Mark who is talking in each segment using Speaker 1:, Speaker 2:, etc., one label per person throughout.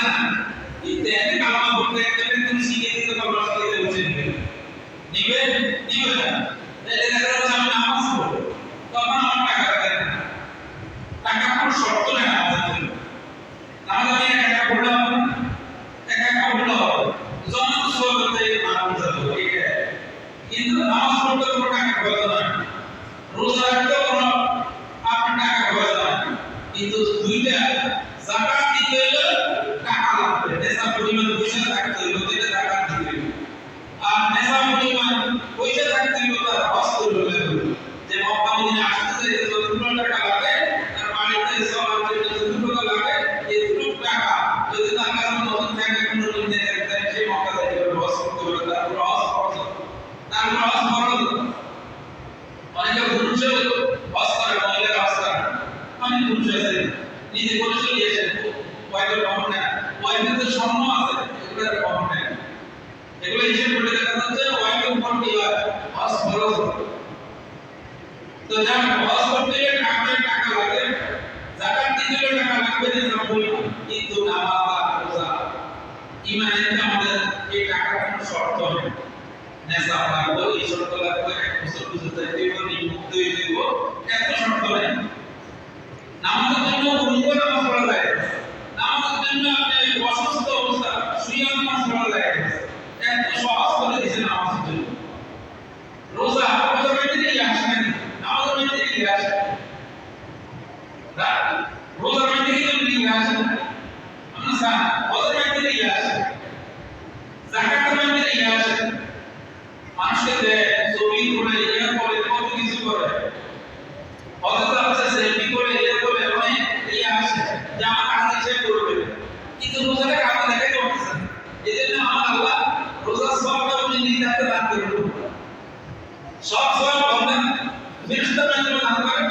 Speaker 1: না ইতে এক কালমা পড়তে একটা তুমি শিখে দিতে পারবে সাথে বসে নিবে নিবে না এই দেখা যাচ্ছে আমি নামাজ পড়ব তখন আমার টাকা দেয় না টাকা কোনো শর্ত নেই আমাদের জন্য নামাজ আমি টাকা পড়লাম টাকা পড়লাম জন্য সব করতে মানুষ যাবে ঠিক আছে কিন্তু নামাজ পড়তে কোনো টাকা খরচ না রোজা রাখতে কোনো আপনার টাকা খরচ না কিন্তু দুইটা যাকাত দিতে হলে টাকা লাগবে নেশা পরিমাণ পয়সা থাকতে হলে এটা যাকাত দিতে হবে আর নেশা পরিমাণ পয়সা থাকতে হলে তার হজ করতে হবে যে মক্কা মদিনা আসতে যে যতটুকু টাকা লাগে তার বাড়িতে সবার জন্য যতটুকু টাকা লাগে এতটুকু টাকা যদি তার কাছে নতুন থাকে কোনো নিতে থাকে সেই মক্কা যাইতে হবে হজ করতে হবে তারপর হজ খরচ অনেকে পুরুষ হজ করে মহিলা হজ করে অনেক পুরুষ আছে নিজে করে চলিয়েছেন ওয়াইফের কমন নেয় ওয়াইফের তো স্বর্ণ আছে এগুলো কমন নেয় এগুলো হিসেব করে দেখা যাচ্ছে ওয়াইফের উপর কি হয় হজ খরচ তো যার হজ করতে গেলে টাকা লাগে যাকাত দিতে গেলে টাকা লাগবে যে সবগুলো কিন্তু নামাজ আর রোজা ইমানের আমাদের এই টাকার কোনো শর্ত নেই নেশা লাগবে এই শর্ত লাগবে এক বছর বুঝতে দিব নিমুক্ত হয়ে দিব এত শর্ত নেই নামাজের জন্য রুকু নামাজ পড়া যায় নামাজের জন্য আপনি অসুস্থ অবস্থা শুয়ে নামাজ পড়া যায় এত সহজ করে দিয়েছে নামাজের জন্য রোজা বাইরে থেকে আসে না নামাজের বাইরে থেকে আসে রোজা বাইরে থেকে নিয়ে আসে আমরা সারা হজের বাইরে থেকে আসে যাকাতের বাইরে থেকে আসে মানুষকে দেয় ছবি করে ইয়া করে কত কিছু করে অথচ আছে সেলফি করে ইয়া করে অনেক ইয়া আসে যে আমার কাছে সে করবে কিন্তু রোজাটা কাছে দেখাতে পারছে এজন্য আমার আল্লাহ রোজা সবটা উনি নির্ধারিত দান করবেন সব বন্ধন ফেরেশতা বানাতে দান করে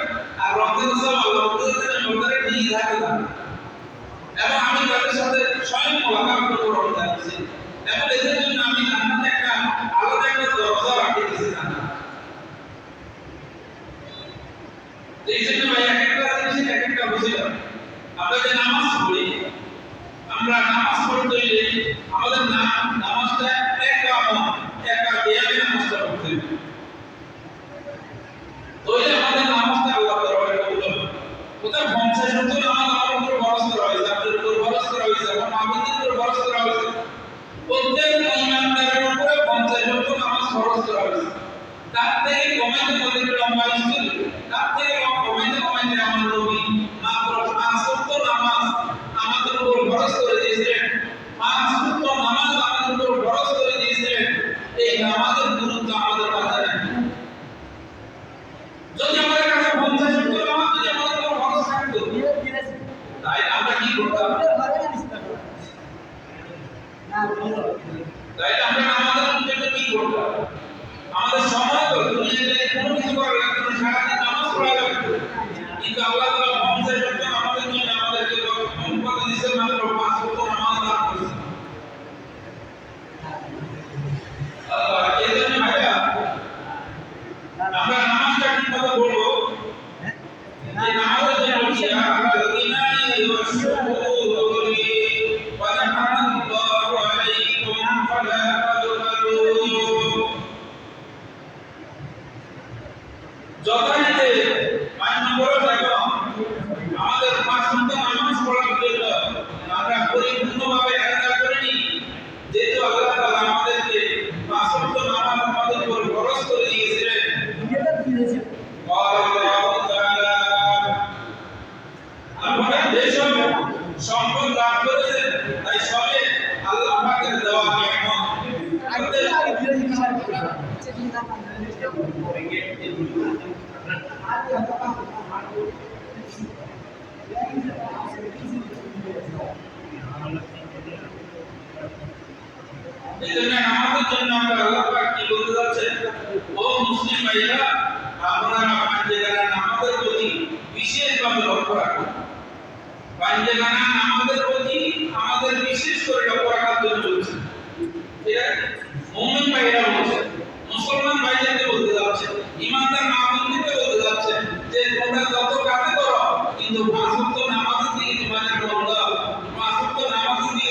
Speaker 1: আর রমজান সব আল্লাহ রমজানের নির্ধারিত দান এবং আমি তাদের সাথে স্বয়ং মোলাকাত করব রমজানে এবং এদের জন্য আমি জান্নাতে একটা আলাদা একটা দরজা রাখতে দিয়েছি জান্নাত এই জন্য ভাই একটা জিনিস একটা বুঝলাম আমরা যে নামাজ পড়ি আমরা নামাজ পড়তে গেলে আমাদের নামাজটা একটা দেয়ালে নামাজটা পড়তে হবে তাহলে আমাদের নামাজটা আল্লাহ দরবারে কবুল হবে ওটা 50 নামাজ আমার উপর খরচ করা হয়েছে আপনার উপর খরচ করা হয়েছে আমার মাবুদের উপর খরচ করা হয়েছে প্রত্যেক ইমানদারের উপরে 50 নামাজ খরচ করা হয়েছে তার থেকে কমাইতে লম্বা স্কুল তার থেকে কমাইতে আমার নবী মাত্র 5 নামাজ আমাদের উপর খরচ করে দিয়েছিলেন 5 নামাজ আমাদের উপর খরচ করে দিয়েছিলেন এই নামাজের গুরুত্ব আমাদের কাছে নেই যদি আমাদের কাছে 50 নামাজ যদি আমাদের উপর খরচ থাকতো তাই আমরা কি করতাম তাই আমরা আমাদের জন্য কি করতাম আমাদের সময় তো দুনিয়াতে কোনো কিছু করা লাগতো না সারাদিন নামাজ পড়া লাগতো কিন্তু আল্লাহ তাআলা 50 আমাদের জন্য আমাদেরকে সম্পদ দিয়েছেন মাত্র 5 নামাজ দান করেছেন এই জন্য ভাইয়া আমরা নামাজটা কিভাবে পড়বো এই নামাজের জন্য কি আল্লাযীনা ইউসাল্লুনা ওয়া রাহমাতুল্লাহি আলাইকুম ফালা তাদুলু যথারীতি 5 নম্বরে দেখো আমাদের 5 নামাজ পড়ার জন্য আমরা পরিপূর্ণভাবে আদায় করিনি যেহেতু আল্লাহ তাআলা আমাদেরকে 5 নামাজ আমাদের উপর খরচ করে দিয়েছিলেন আমরা যেসব সম্পদ লাভ করেছেন তাই সবে আল্লাহ পাকের দেওয়া নিয়ামত এজন্য আমাদের জন্য আমরা আল্লাহ পাক কি বলতে যাচ্ছেন ও মুসলিম ভাইরা আপনারা পাঁচজেগানা নামাজের প্রতি বিশেষভাবে লক্ষ্য রাখুন পাঁচজেগানা নামাজের প্রতি আমাদের বিশেষ করে লক্ষ্য রাখার জন্য বলছেন ঠিক আছে মুমিন ভাইরা বলছেন মুসলমান ভাইদেরকে বলতে যাচ্ছেন ইমানদার মুমিনদেরকে বলতে যাচ্ছেন যে তোমরা যত কাজ করো কিন্তু 5 ওয়াক্ত নামাজের দিকে তোমাদের মনোযোগ 5 ওয়াক্ত নামাজের দিকে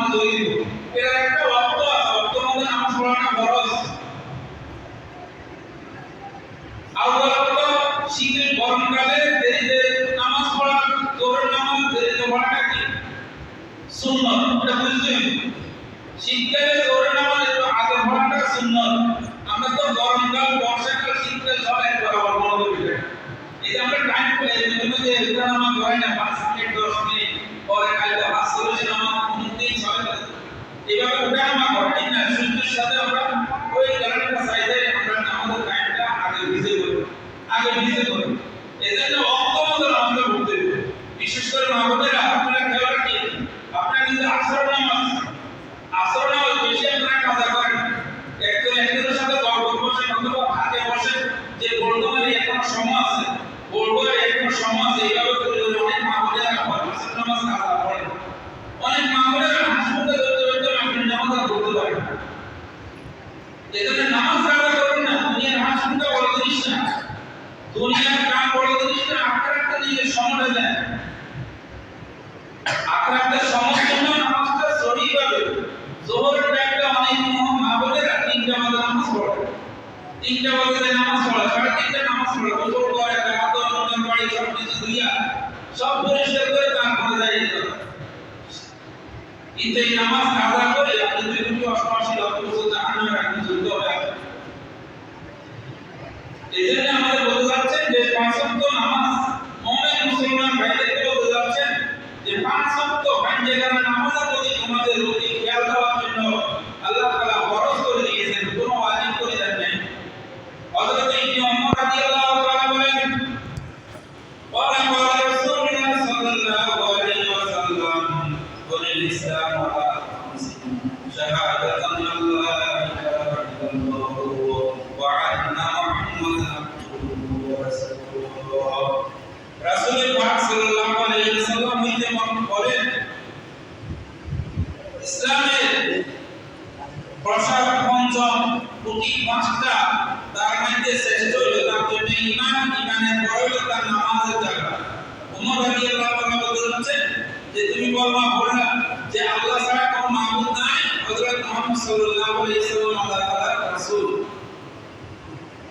Speaker 1: নামাজ হয়ে দিব। এর একটা অর্থ আছে, অর্থ মধ্যে নামাজ পড়াটা ফরজ। আউয়াল শীতের গরমকালে দেরিতে নামাজ পড়া, জোহরের নামাজ দেরিতে পড়াটা কি সুন্নাত, এটা বুঝলেন? শীতকালে জোহরের নামাজ একটু আগে পড়াটা সুন্নাত। আমরা তো গরমকাল, বর্ষাকাল, শীতকাল সব একবার আবার মনে করি। এই যে আমরা টাইম করে এই জন্য যে এটা নামাজ হয় না 5 মিনিট 10 মিনিট পরে কালকে আসলে নামাজ কোনদিন চলে না, এভাবে ওটা নামাজ হয় ঠিক না। সূর্যের সাথে আমরা ওই কারণটা চাইলে আমরা আমাদের টাইমটা আগে ভিজে করি, আগে ভিজে করি। এজন্য অন্তত আমরা বলতে হবে, বিশেষ করে মাহবুবেরা আপনারা খেয়াল রাখেন, আপনারা কিন্তু আসর নামাজ বেশি আপনারা কাজা করেন। একজনের সাথে গল্প বসে অথবা হাতে বসে যে বলতে পারি এখন সময় আছে, বলবো এখন সময় আছে, এইভাবে করে অনেক মাহবুবেরা আসর নামাজ কাজা করেন। অনেক মাহবুবেরা হাসপাতালে ধরতে ধরতে আপনি নামাজ পড়তে পারেন। এজন্য নামাজ কাজা করবেন না। দুনিয়ার হাসপাতাল বড় জিনিস না, দুনিয়ার কাম বড় জিনিস না। আখেরাতে নিজের সময়টা দেন, আখেরাতে সময় জন্য নামাজটা সঠিকভাবে যোহরের টাইমটা অনেক মাহবুবেরা 3টা বাজে নামাজ পড়ে, 3টা বাজে নামাজ পড়ে, 3:30 নামাজ পড়ে, গোসল করে, আদর নতুন বাড়ি সব কিছু দিয়া সব পরিষ্কার করে তারপরে যায়। কিন্তু এই নামাজ কাজা করে আপনি 288 লক্ষ বছর জাহান্নামে রাখতে চলতে হবে। এজন্য আমাদের বলতে যাচ্ছেন যে 5 ওয়াক্ত নামাজ মুমিন মুসলমান ভাইদেরকে বলতে যাচ্ছেন যে 5 ওয়াক্ত পাঁচবার নামাজের প্রতি আমাদের প্রতি খেয়াল দেওয়ার জন্য আল্লাহ তাআলা ফরজ করে দিয়েছেন, কোনো ওয়াজিব করে দেন নাই। হযরত ইবনে ওমর রাদিয়াল্লাহু তাআলা বলেন, قال رسول الله صلى الله عليه وسلم بني الإسلام على خمس شهادة أن لا إله إلا الله وأن محمدا عبده ورسوله। রাসূল পাক সাল্লাল্লাহু আলাইহি ওয়াসাল্লাম হইতে বলেন, ইসলামের প্রসার পঞ্চম প্রতি 5টা, তার মধ্যে শ্রেষ্ঠ হলো তার জন্য ঈমান, ঈমানের পর হলো তার নামাজের জায়গা। ওমর রাদিয়াল্লাহু তাআলা বলেছেন যে তুমি বললা যে আল্লাহ ছাড়া কোনো মাবুদ নাই, হযরত মুহাম্মদ সাল্লাল্লাহু আলাইহি ওয়াসাল্লাম আল্লাহ তাআলার রাসূল।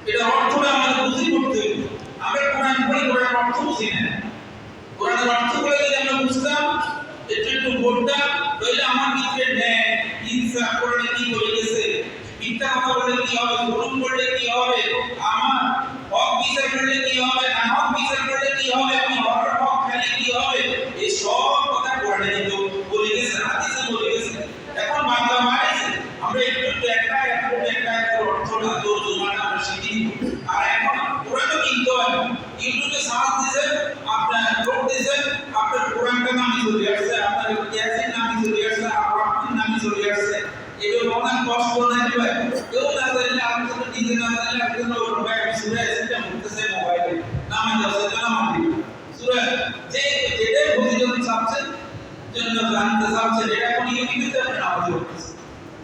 Speaker 1: এটা অর্থটা আমাদের বুঝতে করতে হবে। আমরা কোরআন পড়ি, কোরআনের অর্থ বুঝি না। কোরআনের অর্থগুলো যদি আমরা বুঝতাম, একটু বলতাম, তাহলে আমার ভিতরে ন্যায় ইনসাফ কোরআনে কি বলে গেছে, মিথ্যা কথা বললে কি হবে, জুলুম করলে কি হবে, আমার হক বিচার করলে কি হবে, না হক বিচার করলে কি হবে, আমি হকের হক খাইলে কি হবে, এই সব কথা কোরআনে কিন্তু বলে গেছে, হাদিসে বলে গেছে। এখন বাংলা মাইছে আমরা একটু একটা অর্থটা তর্জমাটা আমরা শিখি। আর এখন কোরআনও কিনতে হয়, ইউটিউবে সার্চ দিবেন, আপনার নোট দিবেন, আপনার কোরআনটা নামে চলে আসছে, আপনার ইয়াসিন নামে চলে আসছে, আরাফিন নামে চলে আসছে। এগুলো অনেক কষ্ট না দিবে, কেউ না জানলে আপনি তো নিজে না জানলে আপনি তো মোবাইল সূরা ইয়াসিনটা মুখতে মোবাইলে নামে যাচ্ছে, নাম দিবেন সূরা যেটাই ফজিলত চাচ্ছেন জন্য জানতে চাচ্ছেন, এটা কোন ইউটিউবে আপনি নামাজ পড়তেছেন,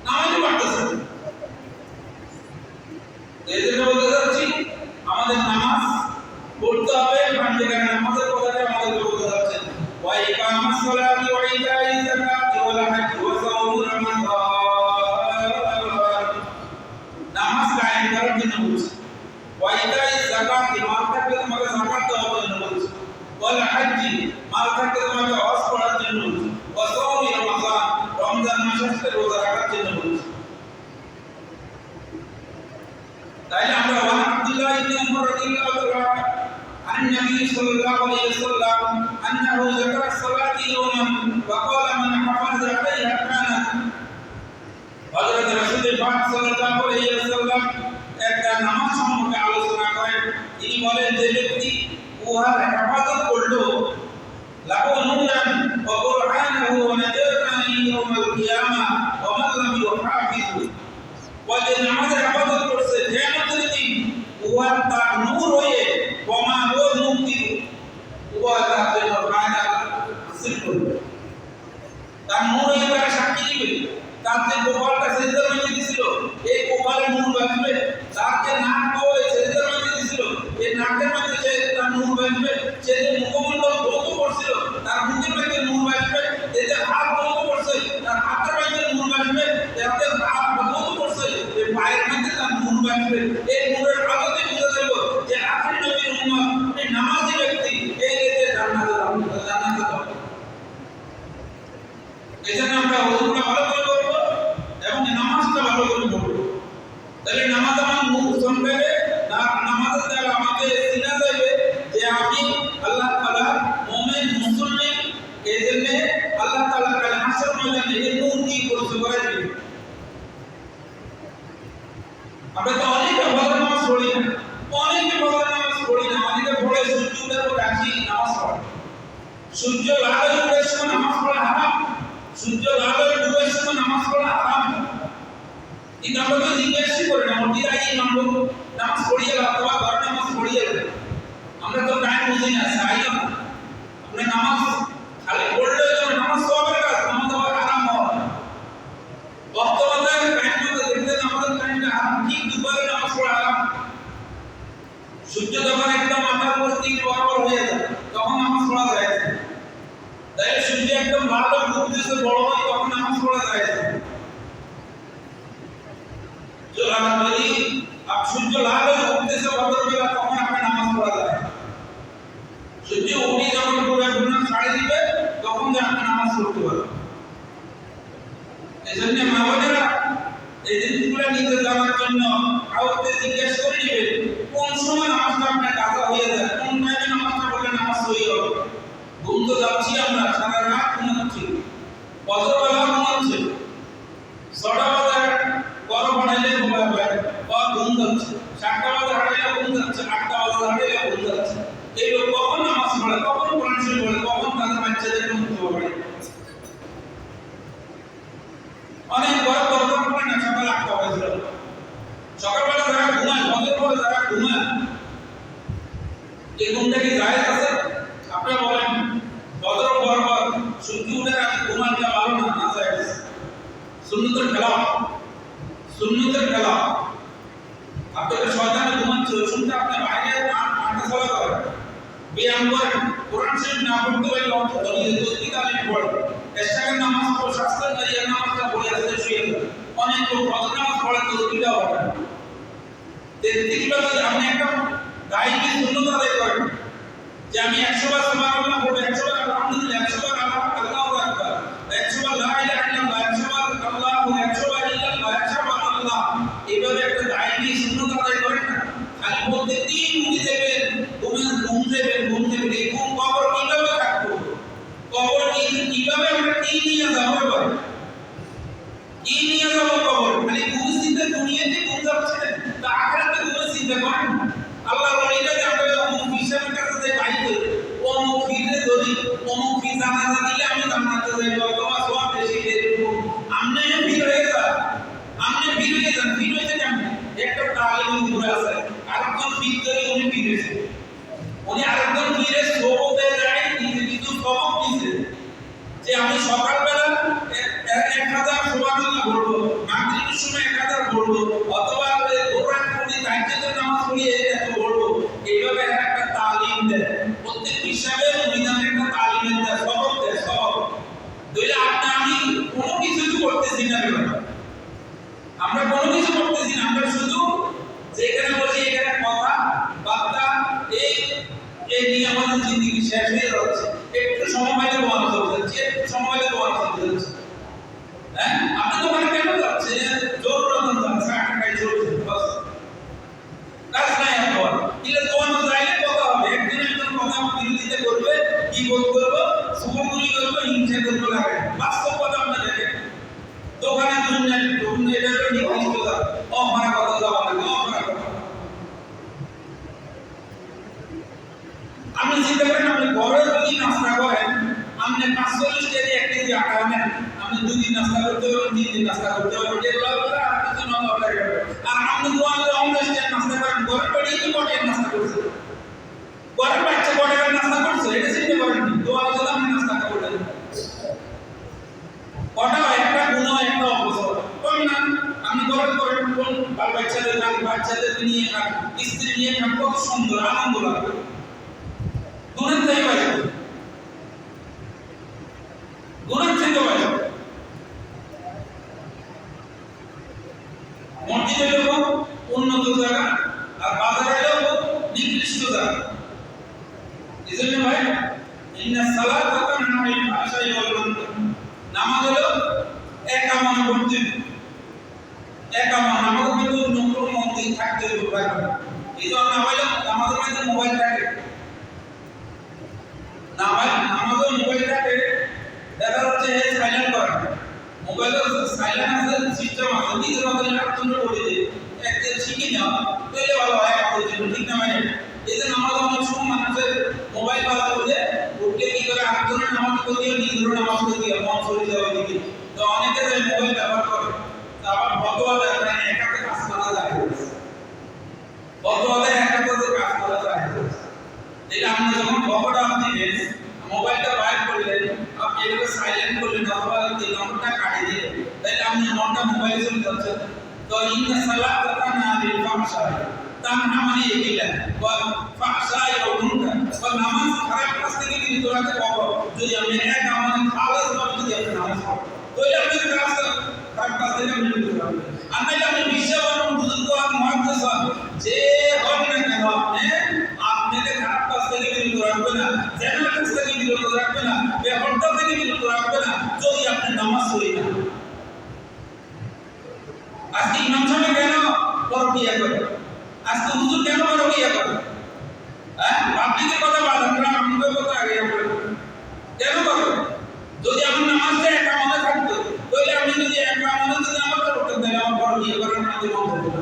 Speaker 1: নামাজ পড়তেছেন। এজন্য বলতে যাচ্ছি আমাদের নামাজ পড়তে হবে, পাঁচবার নামাজের কথাটা আমাদের বলতে যাচ্ছেন। ওয়া ইকামাস সালাতি ওয়া ইতাইজ যাকাতি ওয়া হাজ্জ ওয়া সাওম রমাদান, নামাজ কায়েম করার জন্য বলছে। ওয়া ইতাইজ যাকাতি, মাল থাকলে তোমাকে যাকাত দেওয়ার জন্য বলছে। ওয়া হাজ্জ, মাল থাকলে তোমাকে হজ করার জন্য বলছে। ওয়া সাওম রমাদান, রমজান মাসে রোজা রাখার জন্য বলছে। তাইলে আমরা আব্দুল্লাহ ইবনে উমর রাদিয়াল্লাহু তাআলা عن النبي صلى الله عليه وسلم أنه ذكر الصلاة يوما وقال من حفظ عليها كانت হযরত রাসূল পাক সাল্লাল্লাহু আলাইহি ওয়াসাল্লাম একটা নামাজ সম্পর্কে আলোচনা করেন। তিনি বলেন যে ব্যক্তি উহার হেফাজত করলো লাহু নূরান ওয়া কুরআনাহু ওয়া নাজাতান ইয়াউমাল কিয়ামা ওয়া মান লাম ইউহাফিজ, ওয়া যে নামাজের হেফাজত করছে কিয়ামতের দিন উহার তার নূর হয়ে ওমা ও মুক্তি উহা তার জন্য ফায়দা হাসিল করবে। তার নূর হয়ে তারা সাক্ষী দিবে, তার যে কপালটা সেজদার মধ্যে দিছিল এই কপালের নূর বাজবে, তার যে নাক কই সেজদার মধ্যে দিছিল এই নাকের মধ্যে যে তার নূর বাজবে, সে যে মুখমণ্ডল বন্ধ করছিল তার মুখের মধ্যে নূর বাজবে, এই যে হাত বন্ধ করছে তার হাতের আসবে, এই নূরের আলোতে বুঝে দেব যে আখির নবীর উম্মত, উনি নামাজি ব্যক্তি, এই যে জান্নাতে যাবে। এজন্য আমরা ওযুটা ভালো করে করব এবং নামাজটা ভালো করে পড়ব। তাহলে নামাজ আমার মুখ শুনবে না, নামাজের দ্বারা আমাকে চিনা যাবে যে আমি আল্লাহ তাআলা মুমিন মুসলিম। এজন্য আল্লাহ তাআলা কাল হাসর ময়দানে এই নূর দিয়ে পরিচয় করে দিবেন। আমরা তো অনেকে ফজর নামাজ পড়ি না, অনেকে পড়ে সূর্য উঠার পর আসি নামাজ পড়ে। সূর্য লাল হয়ে ওঠার সময় নামাজ পড়া হারাম, সূর্য লাল হয়ে ডুবার সময় নামাজ পড়া হারাম। কিন্তু আমরা তো জিজ্ঞাসা করি না, ওটি আগে নামাজ পড়িয়ে অথবা ঘর নামাজ পড়িয়ে, আমরা তো টাইম বুঝি না, চাই না। আমরা নামাজ খালি পড়লে তো নামাজ সবের কাজ, নামাজ আবার হারাম হয়। বর্তমানে টাইম মতো দেখতে আমাদের টাইমটা হারাম, ঠিক দুপুরে নামাজ পড়া হারাম। সূর্য যখন একদম মাথার উপর দিক বরাবর হয়ে যায় তখন নামাজ পড়া যায় না। তাই সূর্য একদম ভালো ডুবতেছে বড় হয় তখন নামাজ পড়া যায় না। যদি সূর্য লাল হয়ে উঠতেছে ভোরবেলা তখন আপনার নামাজ পড়া যায়। সূর্য উঠে যখন পুরো ছাড়ে দিবে তখন যে আপনি নামাজ পড়তে পারবেন। এই জন্য মা বোনেরা এই জিনিসগুলো নিজে জানার জন্য কাউকে জিজ্ঞেস করে নেবেন কোন সময় নামাজটা আপনার কাজা হয়ে যায়, কোন টাইমে নামাজটা পড়লে নামাজ হয়ে যাবে। ঘুম তো যাচ্ছি আমরা, সারা রাত ঘুমাচ্ছি, ফজরবেলা ঘুমাচ্ছি, 6টা বাজে গরম বানাইলে ঘুমায় পায় বা ঘুম যাচ্ছে, 7টা বাজে হাঁটাইলে ঘুম যাচ্ছে, 8টা বাজে হাঁটাইলে ঘুম যাচ্ছে। এই লোক কখন নামাজ পড়ে, কখন কোরআন শরীফ পড়ে, কখন তাদের বাচ্চাদের ঘুমতে পারে। অনেক বড় দরকার পড়ে না সকাল 8টা বাজে, সকালবেলা যারা ঘুমায়, ফজর পরে যারা ঘুমায়, এই ঘুমটা কি জায়েজ আছে? আপনি বলেন ফজর পর সূর্য উঠে আগে ঘুমানোটা ভালো না, না জায়েজ? সুন্নতের খেলা, সুন্নতের খেলা। আপনাকে শয়তানে ঘুমাচ্ছে, ওই শুনতে আপনি বাইরে হাঁটা চলা করেন, ব্যায়াম করেন, কোরআন শরীফ না পড়তে পারলে অন্তত নিজের তসবিহ তালিম পড়েন, এশরাকের নামাজ পড়ে, শাস্ত্রের কারিয়ার নামাজটা পড়ে আসতে শুয়ে যান। অনেক লোক ফজর নামাজ পড়ে তসবিহটাও পড়ে না। দেখলো যদি আপনি একটা দায়িত্ব সুন্নত আদায় করেন যে আমি 100 বার সুবহানাল্লাহ পড়ব, 100 বার আলহামদুলিল্লাহ, 100 বার আল্লাহু আকবার, 100 বার লা ইলাহা ইল্লাল্লাহ, 100 বার আল্লাহু, 100 বার ইল্লাল্লাহ, 100 বার আল্লাহ, এইভাবে একটা দায়িত্ব সুন্নত আদায় করেন না। খালি বলতে 3 উঠে দেবেন, ঘুম দেবেন, এই ঘুম কবর কিভাবে কাটবো, কবর কিভাবে আমরা কি নিয়ে যাবো, এবার কি নিয়ে যাবো কবর? খালি ঘুম চিন্তা, দুনিয়াতে ঘুম যাচ্ছে তা আখিরাতে ঘুমের চিন্তা করেন। আল্লাহ বলিটা যে আমরা অমুক হিসাবের কাছে যে পাইতে অমুক ফিরে ধরি, অমুক ফি জানাজা দিলে আমি জান্নাতে যাইব, অথবা সব বেশি এরকম আমনে ভিড় হয়ে যান, ভিড় হয়েছে কেমন? একটা তালিম ঘুরে আছে, আরেকজন ফির ধরে উনি ফিরেছে, উনি আরেকজন ফিরে সবতে যায়, নিজে কিছু সবক দিছে যে আমি সকালবেলা 1000 সুবহানাল্লাহ পড়বো, মাগরিবের সময় 1000 পড়বো, অথবা কোরআন পড়ি, তাহাজ্জুদের নামাজ পড়ি, এত পড়বো। এইভাবে একটা তালিম দেয়, প্রত্যেক হিসাবে ময়দানে একটা তালিম দেয়, সবক দেয়, সবক দিলে আমি কোনো কিছু করতেছি না, আমরা কোনো কিছু করতেছি না, আমরা শুধু যেখানে বসে এখানে কথা বার্তা এই নিয়ে আমাদের জিন্দেগি শেষ হয়ে যাচ্ছে। একটু সময় পাইলে ওয়াজ করতে যাচ্ছে, একটু সময় পাইলে ওয়াজ করতে যাচ্ছে। হ্যাঁ, আপনি তো মানে কেন যাচ্ছে, জরুরত যাচ্ছে, টাকায় চলছে, বাস কাজ নাই আপনার। কিন্তু তোমার যাইলে কথা হবে, একজন কথা বিরোধিতা করবে, কি করবে, সুবগুলি করবে, হিংসা করবে, লাগে বাস্তব কথা আপনি দেখেন। দোকানে দুনিয়া এটা হলো নির্দিষ্ট কথা, অমারা কথা যাওয়া লাগে, অমারা কথা। আপনি চিন্তা করেন, আপনি ঘরে যদি নাস্তা করেন, আপনি 45 কেজি 1 কেজি আটা আনেন, আপনি 2 দিন নাস্তা করতে পারবেন, 3 দিন নাস্তা করতে পারবেন, এগুলো আর কিছু না লাগে। আর আপনি দোকানে 50 টাকা নাস্তা করেন, ঘরে পড়েই তো কটে নাস্তা করছে, ঘরে বাচ্চা কটে নাস্তা করছে, এটা চিন্তা করেন কি দোকানে যদি আপনি নাস্তা করলেন, কটা একটা গুণ একটা অবসর কোন না। আপনি ঘরে করেন, কোন বাচ্চাদের নিয়ে খান, স্ত্রী নিয়ে খান, কত সুন্দর আনন্দ লাগে। গুণের থেকে বাইরে, গুণের থেকে বাইরে। মসজিদের লোক উন্নত একা মনে করতে একা মনে আমাদের কিন্তু নতুন মন্দির থাকতে পারবে এই জন্য আমাদের মধ্যে মোবাইল থাকে না ভাই আমাদের মোবাইলটাকে দেখা যাচ্ছে সাইলেন্ট করা মোবাইলের সাইলেন্ট আছে সিস্টেম আছে নিজের মধ্যে আটজন করে দিয়ে একটা শিখে নেওয়া তাহলে ভালো হয় আমাদের জন্য ঠিক না মানে এই জন্য আমাদের অনেক সময় মানুষের মোবাইল বাধা করে উঠলে কি করে আটজনের নামাজ পড়ে নিজেরও নামাজ পড়ে মন চলে যাওয়া দিকে তো অনেকে মোবাইল ব্যবহার করে আবার ভগবান একাকে কাজ করা যায় ভগবানের একাকে কাজ করা যায় এটা আপনি যখন খবরটা আপনি নেন মোবাইলটা বাইর করলেন আপনি এটাকে সাইলেন্ট করলেন অথবা এই নম্বরটা কাটিয়ে দিলেন তাহলে আপনি মনটা মোবাইলে চলে যাচ্ছে তো ইন্না সালাত তানা লিল ফাহশাই তানহা মানে এগুলা ওয়া ফাহশাই ওয়া মুনকার ওয়া নামাজ খারাপ কাজ থেকে যদি দূরাতে পাবো যদি আপনি এক আমানে খালেস ভাবে যদি আপনি নামাজ পড়েন তাহলে আপনি খারাপ কাজ থেকে আপনি দূরে থাকবেন আর নাইলে আপনি বিশ্বাসবান বুজুর্গ আর মুহাদ্দিস যে হন না কেন আপনাকে খারাপ কাজ থেকে বিরত রাখবে না জেনার কাজ থেকে বিরত রাখবে না বেহরদা থেকে বিরত রাখবে না যদি আপনি নামাজ পড়ে না আজকে ইমাম সাহেব কেন পরকিয়া করে আজকে হুজুর কেন পরকিয়া করে হ্যাঁ পাবলিকের কথা বাদ আমরা আমাদের কথা আগে করে কেন করে যদি আমার নামাজটা একা মনে থাকতো তাহলে আমি যদি একা মনে যদি নামাজটা পড়তে তাহলে আমার পরকিয়া করার আমাদের মন হতো না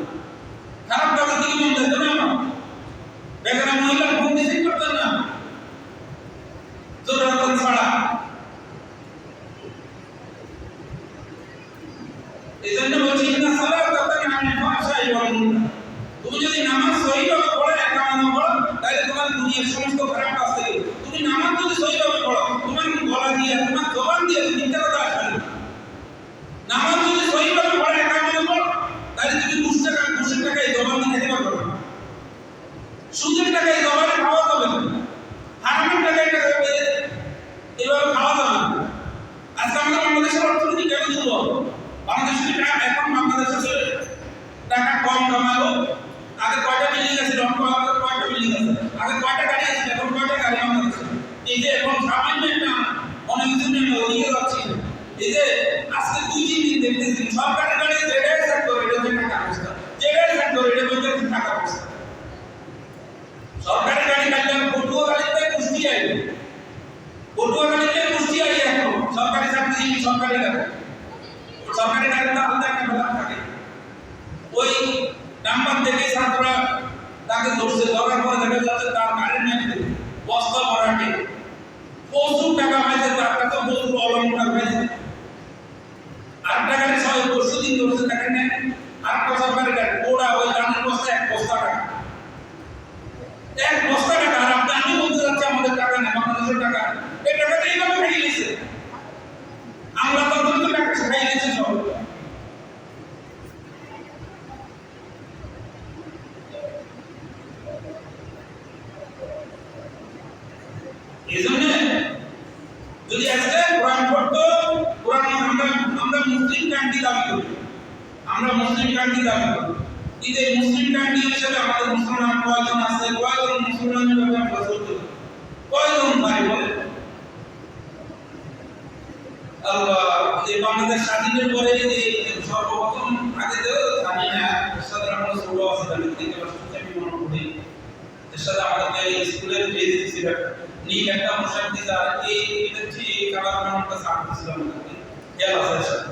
Speaker 1: খারাপ কাজ থেকে মন যেত না আমার বেকার মহিলা ফোন রিসিভ করতেন না জোরাতন ছাড়া এই জন্য বলছি না সালাত তাতানা আনিল ফাহশাই ওয়াল মুনকার তুমি যদি নামাজ সহিভাবে পড়ো একা মনে পড়ো তাহলে তোমার দুনিয়ার সমস্ত খারাপ কাজ থেকে তুমি নামাজ যদি সহিভাবে পড়ো তোমার গলা দিয়ে তোমার জবান দিয়ে মিথ্যা কথা আসবে না নামাজ যদি সহিভাবে পড়ো একা মনে পড়ো তাহলে তুমি ঘুষের টাকায় জবান দিয়ে খেতে পারবে না সুদের টাকায় জবানে খাওয়া যাবে না হারামের টাকায় এভাবে খাওয়া যাবে না আজকে আমাদের বাংলাদেশের অর্থনীতি কেন দুর্বল বাংলাদেশের টাকা এখন বাংলাদেশের টাকা কম কামালো আগে কয়টা বিল্ডিং আছে কয়টা বিল্ডিং আছে আগে কয়টা গাড়ি আছে এখন কয়টা গাড়ি বাংলাদেশে এই যে এখন সামান্য একটা অনেক কিছু নিয়ে ওদিকে যাচ্ছি এই যে আজকে 2 দিন দেখতেছি সরকারি গাড়ি যেটাই সেক্টর এটা হচ্ছে টাকা অবস্থা যেটাই সেক্টর এটা হচ্ছে টাকা অবস্থা সরকারি গাড়ি কাটলে পটুয়া গাড়িতে কুষ্টি আইবে পটুয়া গাড়িতে কুষ্টি আই এখন সরকারি চাকরি সরকারি গাড়ি তো আলাদা একটা ব্যাপার থাকে ওই নাম্বার থেকে ছাত্ররা তাকে ধরছে ধরার পরে দেখা যাচ্ছে তার গাড়ির মধ্যে বস্তা ভরাটে প্রচুর টাকা পাইছে তার কাছে প্রচুর অলঙ্কার পাইছে আরেকটা গাড়ি সবাই পরশু দিন ধরছে তাকে নেয় আরেকটা সরকারি গাড়ি ওরা ওই গাড়ির বস্তা 1 বস্তা টাকা 1 বস্তা টাকা আর আমি বলতে যাচ্ছি আমাদের টাকা না বাংলাদেশের টাকা এই টাকাটা এইভাবে খাইয়ে নিয়েছে আমরা তো টাকা খাইয়ে নিয়েছে সব এজন্য যদি আজকে কোরআন পড়তো কোরআন আমরা মুসলিম কান্ট্রি দাবি করি আমরা মুসলিম কান্ট্রি দাবি করি কিন্তু এই মুসলিম কান্ট্রি হিসেবে আমাদের মুসলমান কয়জন আছে কয়জন মুসলমানের ব্যাপারে আমরা চলতে কয়জন ভাই বলে আল্লাহ এই বাংলাদেশ স্বাধীনের পরে যে সর্বপ্রথম আগে তো জানি না সাধারণ ছোট আছে আমি থেকে আমি মনে করি এর সাথে আমাদের স্কুলের বেসিক ছিল নীল একটা পোশাক দিতে আর এটা ঠিক কালার নামটা সামনে ছিল আমাদের খেয়াল আছে স্যার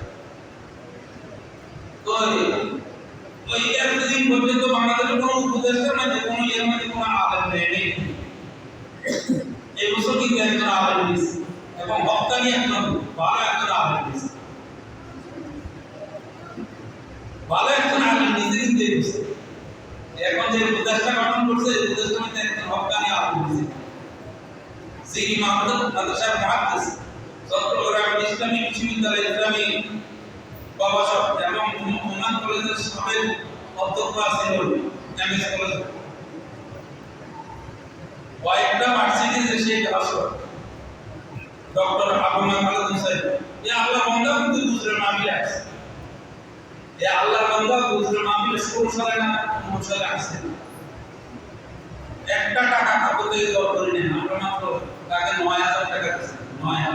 Speaker 1: তো ওই এতদিন পর্যন্ত বাংলাদেশের কোনো উপদেষ্টা না যে কোনো এর মধ্যে কোনো আলেম নেই এই বছর কিন্তু একজন আলেম নিয়েছে এবং হকানি একজন ভালো একজন আলেম নিয়েছে ভালো একজন আলেম নিজে কিন্তু এখন যে উপদেষ্টা গঠন করছে উপদেষ্টা মধ্যে একজন হকানি আলেম নিয়েছে সিরি মাহমুদ মাদ্রাসার মুহাদ্দিস চট্টগ্রাম ইসলামী বিশ্ববিদ্যালয় ইসলামী গবেষক এবং ওমান কলেজের সাবেক অধ্যক্ষ আছেন এমএস কলেজ কয়েকটা ভার্সিটিতে সে আসর ডক্টর আবু মাহমুদ হুসাইন এই আল্লাহ বান্দা কিন্তু গুজরাট মাহফিলে আছে এই আল্লাহ বান্দা গুজরাট মাহফিলে 16 সালে না 19 সালে আসছে একটা টাকা কাপড় থেকে জোর করে নেন আমরা মাত্র তাকে 9000 টাকা দিচ্ছি 9000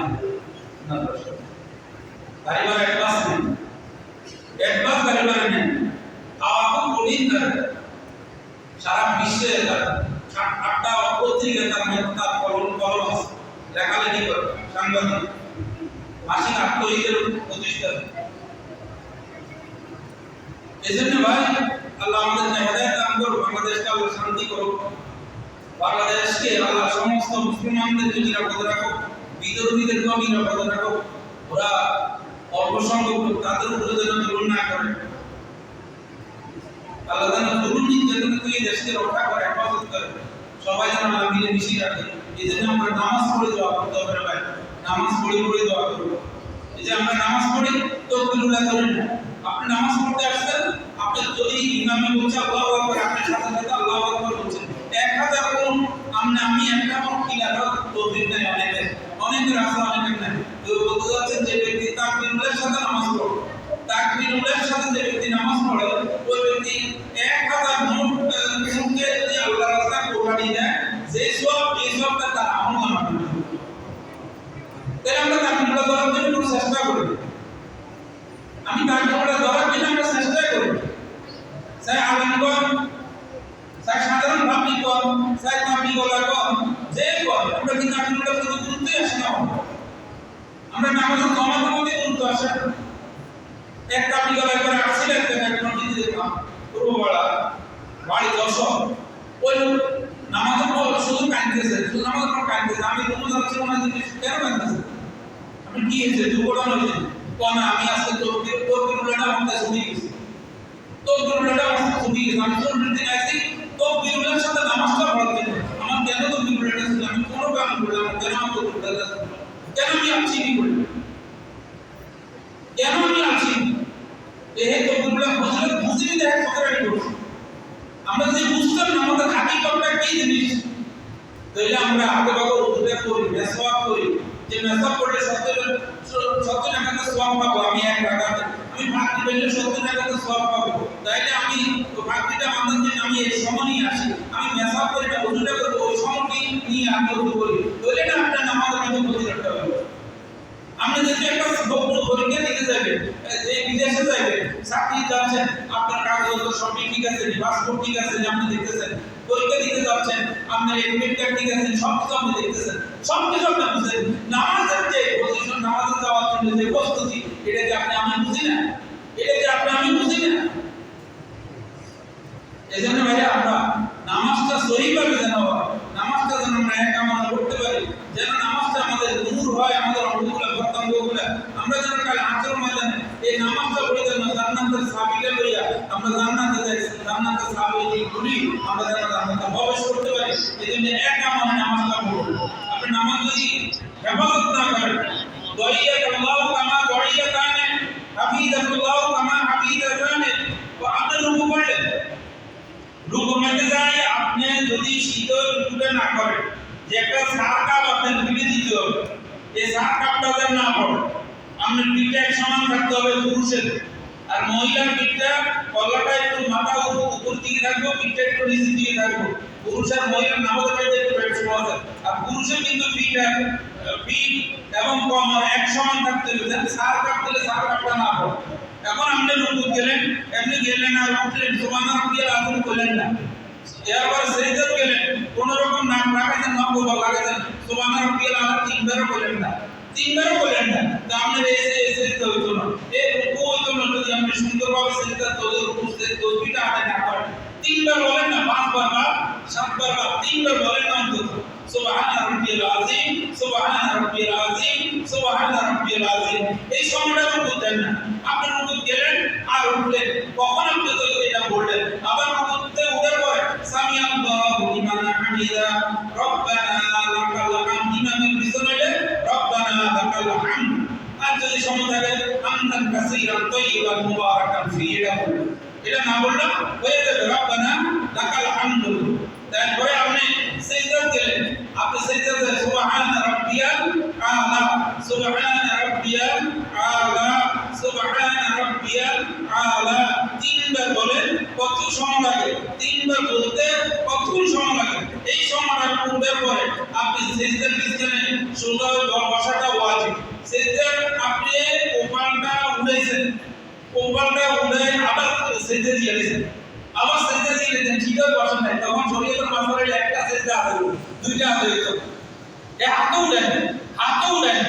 Speaker 1: না 10 পরিবার এক ক্লাস নেই হাদিসে আটটা পত্রিকা তার কলম আছে, লেখালেখি করে সাংবাদিক, মাসিক আত্মহিতের প্রতিষ্ঠা। এজন্য ভাই আল্লাহ আমাদেরকে হেদায়েত দান করুন, বাংলাদেশকে আল্লাহ শান্তি করুন, বাংলাদেশকে আল্লাহ সমস্ত মুসলমানদেরকে নিরাপদ রাখুক, বিদ্রোহীদেরকেও নিরাপদ রাখুক, ওরা অল্প সংখ্যক তাদের উপরে যেন জুলুম না করে, আল্লাহ যেন জুলুম নির্যাতন থেকে দেশকে রক্ষা করে, হেফাজত করে, সবাই যেন আল্লাহ মিলে মিশিয়ে রাখে। এই জন্য আমরা নামাজ পড়ে দোয়া করতে হবে ভাই, নামাজ পড়ে দোয়া করব। এই যে আমরা নামাজ পড়ি তাকবীরুল্লাহ করি না, আপনি নামাজ পড়তে আসছেন, আপনি যদি ইমামে বলছে আল্লাহু আকবার, আপনি সাথে সাথে আল্লাহু আকবার বলছেন, 1000 গুণ আমি একটা কিলার তাকবীর নাই, অনেকের আছে অনেকের নাই। তো বলতে যাচ্ছেন যে ব্যক্তি তাকবীরুল্লাহর সাথে নামাজ পড়ে, তাকবীরুল্লাহর সাথে যে ব্যক্তি নামাজ পড়ে, ওই ব্যক্তি 1000 মুখকে যদি আল্লাহর রাস্তায় কোরবানি দেয়, যে সব এই সবটা তার আমল নামায়। তাই আমরা তাকবীরুল্লাহ ধরার জন্য কোনো চেষ্টা করি, আমি তাকবীরুল্লাহ ধরার জন্য আমরা চেষ্টা করি, চাই আলেমগণ, চাই সাধারণ পাবলিকগণ, চাই তাবলীগওয়ালাগণ, যে কর আমরা কি তাকবীরুল্লাহ প্রতি গুরুত্বই আসে না। আমরা নামাজের জমাতের মধ্যে গুরুত্ব আসে না। এক তাবলীগওয়ালা একবার আসছিলেন, একজন দিদি দেখলাম পূর্বপাড়া বাড়ি দর্শক, ওই নামাজের পর শুধু কাঁদতেছে, শুধু নামাজের পর কাঁদতেছে। আমি কোনো যাচ্ছি না, কেন কাঁদতেছে, আমি কি হয়েছে, দুর্ঘটনা হয়েছে, কোন আমি আজকে তাকবীরুল্লাহটা আমাকে ছুটি গেছি, তাকবীরুল্লাহটা আমাকে ছুটি গেছি, আমি চলতে দিন আসছি তাকবীরুল্লাহর সাথে নামাজটা পড়তে, আমার কেন তাকবীরুল্লাহটা ছিল, আমি কোনো কাম করলাম, কেন আমার তাকবীরুল্লাহটা, কেন আমি আছি কি করি, কেন আমি আছি এই তাকবীরুল্লাহ ফজিলত বুঝিনি, দেখ কতটা করছি। আমরা যে বুঝতাম না আমাদের হাকিকতটা কি জিনিস, তাইলে আমরা আগে বাবা উদ্বেগ করি, মেসওয়াক করি, যে মেসওয়াক করলে 70 টাকাতে সওয়াব পাবো, আমি এক রাকাতে আমি ভাগটি পেলে 70 টাকাতে সওয়াব পাবো, তাইলে আমি ভাগটিটা মানতে দিন আমি এই সময় আসি, আমি মেসওয়াক করি না, ওজুটা করব, ওই সময়টি নিয়ে আমি ওজু করি, তাইলে না আপনার নামাজের মধ্যে ফজিলতটা হবে। আপনি যদি একটা পরীক্ষা দিতে যাবেন, এই বিদেশে যাবেন, চাকরি যাচ্ছেন, আপনার কাগজপত্র সব ঠিক আছে, পাসপোর্ট ঠিক আছে, আপনি দেখতেছেন, পরীক্ষা দিতে যাচ্ছেন, আপনার এডমিট কার্ড ঠিক আছে, সব কিছু আপনি দেখতেছেন, সব কিছু আপনি বুঝেন। নামাজের যে পজিশন, নামাজে যাওয়ার জন্য যে প্রস্তুতি, এটা কি আমি বুঝি না, এটা কি আমি বুঝি না। এজন্য ভাইয়া আমরা নামাজটা সহিভাবে যেন হয়, নামাজটা যেন আমরা একামনা করতে পারি, যেন নামাজটা আমাদের নূর হয়, আমাদের অঙ্গগুলো প্রত্যঙ্গগুলো, আমরা যেন কাল আখের ময়দানে এই নামাজটা পড়ে যেন জান্নাতের চাবিটা লইয়া আমরা জান্নাতে যাই, জান্নাতের চাবি ঘুরি, আমরা যেন জান্নাতে প্রবেশ করতে পারি। এজন্য একামনা নামাজটা পড়ুন। আপনি নামাজ যদি হেফাজত না করেন, দইয়াতুল্লাহ কামা দইয়াতানে, হাফিজাতুল্লাহ কামা হাফিজাতানে, তো আপনি রুকু করলেন, রুকু মেতে যায়, আপনি যদি শীতল রুকুটা না করেন, যে একটা সার কাপ আপনার পিঠে দিতে হবে, এই সার কাপটা যেন না পড়ে, আপনার পিঠটা এক সমান থাকতে হবে পুরুষের, আর মহিলার পিঠটা কলাটা একটু মাথা উপর দিকে থাকবে, পিঠটা একটু নিচের দিকে থাকবে। পুরুষ আর মহিলার নামাজের মধ্যে একটু বেশ সহজ, আর পুরুষের কিন্তু পিঠ এবং কোমর এক সমান থাকতে হবে, যেন সার কাপ দিলে সার কাপটা না পড়ে। এখন আপনি রুকু গেলেন, এমনি গেলেন আর উঠলেন, সুবহানাল্লাহিল আযীম বললেন না, এরপর সেজদা গেলেন, কোন রকম নাক লাগাতেন না, গোবা লাগাতেন, সুবহানাল্লাহিল আযীম তিনবারও বললেন না, তিনবারও বললেন না, তো আপনার এই সেজদা হইতো না, এই রুকু হইতো না, যদি আপনি সুন্দরভাবে সেজদা তসবিহটা আদায় না করেন। তিনবার বলেন না, 5 বার বা 7 বার বা 3 বার বলেন না অন্তত, সুবহান রাব্বিয়াল আযীম, সুবহান রাব্বিয়াল আযীম, সুবহান রাব্বিয়াল আযীম। এই সময়টা রুকু দেন না, আপনি রুকু গেলেন আর উঠলেন, কখন আপনি তো এটা বললেন, আবার রুকুতে উঠার পরে সামি আল্লাহু লিমান হামিদা, রব্বানা লাকাল হামদ, ইমামের পিছনে রব্বানা লাকাল হামদ, আর যদি সময় থাকে হামদান কাসীরান তাইয়িবান মুবারাকান ফি, এটা না বললাম হয়ে যাবে রব্বানা লাকাল হামদ। তারপরে আপনি সিজদা গেলেন, আপনি সিজদাতে সুবহান রাব্বিয়াল আলা, সুবহান রাব্বিয়াল আলা, সুবহান রাব্বিয়াল আলা, তিনবার বলেন, কত সময় লাগে, তিনবার বলতে কত সময় লাগে। এই সময়টা পূর্বের পরে আপনি সিজদার পিছনে সোজা বসাটা ওয়াজিব, সিজদার আপনি কপালটা উঠাইছেন, কপালটা উঠে আবার সিজদা দিয়ে দিয়েছেন, আবার সেজদা দিয়ে দেন ঠিকই বসেন নাই তখন শরীয়তের মাসালায় একটা সেজদা আদায় করুন দুইটা আদায় হইতো এ হাতও উঠেন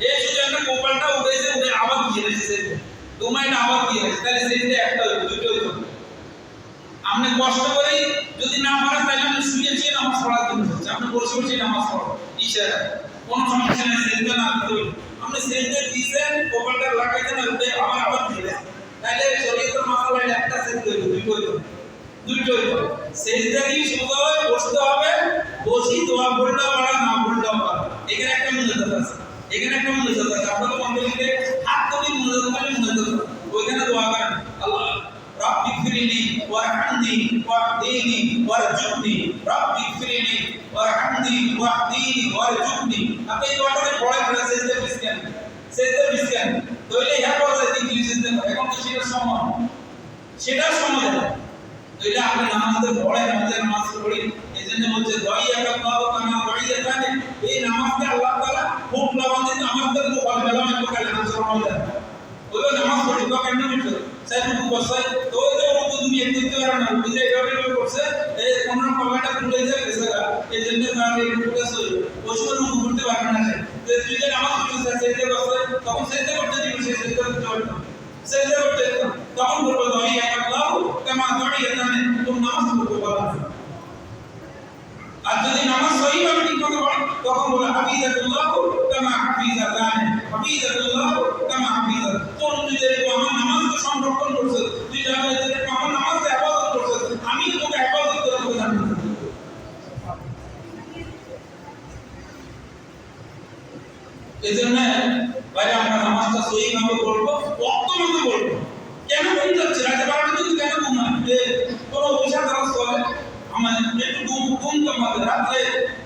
Speaker 1: এই শুধু একটা কোপালটা উঠেছে উঠে আবার দিয়ে রেখেছে তোমাইটা আবার দিয়ে রেখেছে তাহলে সেজদা একটা হইতো দুইটা হইতো আপনি কষ্ট করে যদি না পারেন তাহলে আপনি শুয়েছি নামাজ পড়ার জন্য হচ্ছে আপনি বসে বসে নামাজ পড়ো ইশারা কোনো সমস্যা নেই সেজদা না করতে আপনি সেজদা দিয়েছেন কোপালটা লাগাইছেন আর উঠে আবার দিলেন তাহলে শরীয়তের মাসালায় একটা সেজদা হইতো দুইটা হইতো সেজদা দিয়ে সোজা হয়ে বসতে হবে বসি দোয়া পড়লেও পারা না পড়লেও পারা এখানে একটা মুনাজাত আছে আপনারা মন্দিরে হাত তুলে মুনাজাত করে মুনাজাত ওইখানে দোয়া করেন আল্লাহ রাব্বি ফিরলি ওয়ারহামনি ওয়াহদিনি ওয়ারজুকনি রাব্বি ফিরলি ওয়ারহামনি ওয়াহদিনি ওয়ারজুকনি আপনি দোয়াটা পড়ে পড়ে সেজদা বিসকান তাহলে ইহা পড়া দিন সেজদা এখন তো সেটার সময় এটা আপনি নামাজে পড়ে নামাজ পড়ি এজন্য বলছে দয়াকা কাও কামা দয়াকানে এই নামাজকে আল্লাহ তাআলা খুব লাভান্বিত আমাদের মোবাইল বেলামে তো কালে নামাজ পড়া ওই নামাজ পড়ি তো কেন মিটলো স্যার খুব বসাই তো ওই তো তুমি একটু আর না বুঝে এভাবে করছে এই কোন কমেন্টটা ভুলে যায় গেছগা এজন্য তার এই করতেছে ওই সময় রুকু করতে পারবে না তো তুই যে নামাজ পড়ছিস সেটা বসাই তখন সেটা করতে দিবি সেটা করতে পারবে সেজদা করতে তখন বলবো দয়াকা কাও কামা দয়াকানে তুমি নামাজ পড়তে পারবে আর যদি নামাজ সহিভাবে ঠিক মতো পড়ো তখন বলে হাফিজাতুল্লাহ কামা হাফিজা তোর তুই যেরকম আমার নামাজকে সংরক্ষণ করছিস তুই যেরকম আমার নামাজকে হেফাজত করছিস আমি তোকে হেফাজত করে দেবো জানি এজন্য ভাই আমরা নামাজটা সহিভাবে পড়বো ওয়াক্ত মতো পড়বো কেন ঘুম যাচ্ছে রাতে 12টা যদি কেন ঘুম আসবে কোনো পয়সা খরচ করে আমার একটু ঘুম কমাতে রাত্রে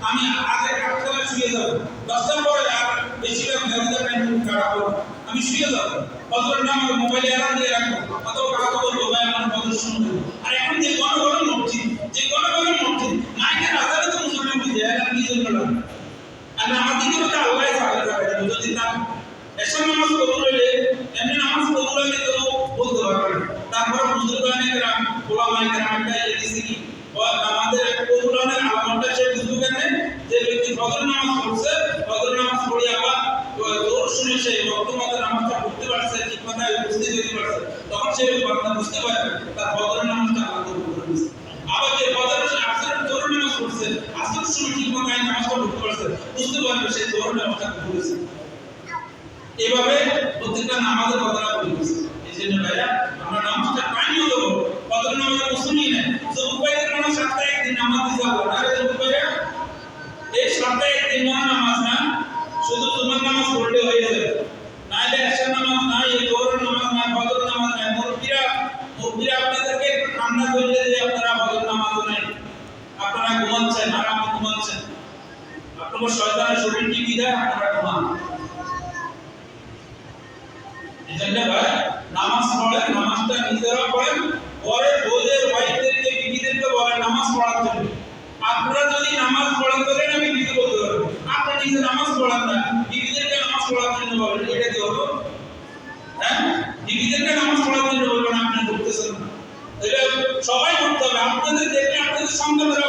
Speaker 1: আমি আগে 8টা শুয়ে যাব 10টার পরে আর বেশি ঘুমাতে টাইম কাটাবো আমি শুয়ে যাব ফজরের নামাজ মোবাইলে অ্যালার্ম দিয়ে রাখবো অথবা কাজ করবো ভাই আমার ফজর শুনবো আর এখন যে গণগণ মসজিদ মাইকের আজানে তো মুসলমান বুঝে আর কি জন্য লাগে আর আমাদেরকে তো আল্লাহ সাহায্য করে যদি তা এসব নামাজ কবুল হইলে এমনি নামাজ কবুল হইলে তো বলতে পারবে তারপর বুজুর্গানে গ্রাম ওলামায়ে গ্রামটা এসেছে কি আমাদের কবুলের আলামতটা সে বুঝবে কেন যে ব্যক্তি ফজর নামাজ পড়ছে ফজর নামাজ পড়ে আবার জোর শুনে সে বর্তমানে নামাজটা পড়তে পারছে ঠিক কথা বুঝতে দিতে পারছে তখন সে বুঝতে পারবে তার ফজর নামাজটা কবুল হয়েছে আবার যে ফজর আসর জোর নামাজ পড়ছে আসর শুনে ঠিক কথা নামাজটা পড়তে পারছে বুঝতে পারবে সে জোর নামাজটা কবুল হয়েছে এভাবে প্রত্যেকটা নামাজের কথাটা বলতেছি এইজন্য ভাইয়া আমরা নামাজটা টাইম দেব ফজর নামাজের মুসলিম নেই তো উপায়ের কোনো সপ্তাহে একদিন নামাজ দিতে হবে আর এই উপায়ে এই সপ্তাহে একদিন নামাজ না শুধু তোমার নামাজ পড়লে হয়ে যাবে নাইলে এশার নামাজ না এই জোহর নামাজ না ফজর নামাজ না মুরব্বিরা আপনাদেরকে একটু ঠান্ডা করলে যে আপনারা ফজর নামাজ নাই আপনারা ঘুমাচ্ছেন আরামে ঘুমাচ্ছেন আপনার শয়তানের শরীর টিপি দেয় আপনারা ঘুমান এজন্য ভাই নামাজ পড়েন নামাজটা নিজেরা পড়েন পরে বউদের ভাইদেরকে বিবিদেরকে বলেন নামাজ পড়ার জন্য আপনারা যদি নামাজ পড়েন তাহলে আমি বিবি বলতে পারবো আপনি নিজে নামাজ পড়েন না বিবিদেরকে নামাজ পড়ার জন্য বলেন এটা কি হলো হ্যাঁ বিবিদেরকে নামাজ পড়ার জন্য বলবেন আপনি করতেছেন না এটা সবাই করতে হবে আপনাদের দেখলে আপনাদের সন্তানরা